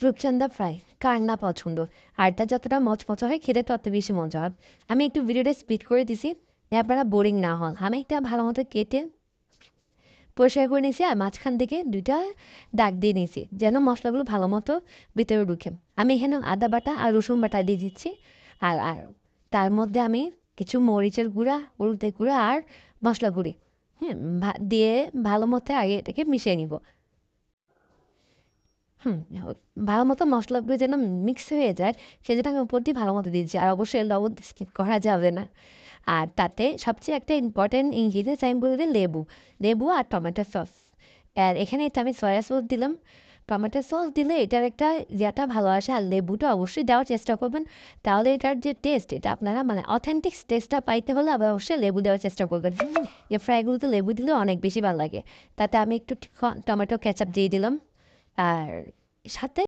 রূপচাঁদা ফ্রাই কার না পছন্দ। আর এটা যতটা মচমচে হয় খেতে তত বেশি মজা হয়। আমি একটু ভিডিওটা স্পিড করে দিছি, আপনারা বোরিং না হন। আমি একটা ভালো মতো কেটে পরিষ্কার করে নিয়েছি, আর মাঝখান থেকে ২টা দাগ দিয়ে নিয়েছি যেন মশলাগুলো ভালো মতো ভিতরে ঢুকে। আমি এখানে আদা বাটা আর রসুন বাটা দিয়ে দিচ্ছি। আর আর তার মধ্যে আমি কিছু মরিচের গুঁড়া, হলুদের গুঁড়া আর মশলা গুঁড়ি হ্যাঁ দিয়ে ভালো মতো আগে এটাকে মিশিয়ে নিব। হুম, ভালো মতো মসলাগুলো যেন মিক্স হয়ে যায় সেজন্য আমি উপর দিয়ে ভালো মতো দিয়েছি। আর অবশ্যই লবণ স্কিপ করা যাবে না। আর তাতে সবচেয়ে একটা ইম্পর্টেন্ট ইনগ্রিডিয়েন্টস আমি বলে দিই লেবু। লেবু আর টমেটো সস। আর এখানে তো আমি সয়া সস দিলাম। টমেটো সস দিলে এটার একটা ইয়েটা ভালো আসে, আর লেবুটা অবশ্যই দেওয়ার চেষ্টা করবেন। তাহলে এটার যে টেস্ট এটা আপনারা মানে অথেন্টিক টেস্টটা পাইতে হলে আবার অবশ্যই লেবু দেওয়ার চেষ্টা করবেন। এই ফ্রাইগুলোতে লেবু দিলে অনেক বেশি ভালো লাগে। তাতে আমি একটু টমেটো কেচাপ দিয়ে দিলাম। আর সাথে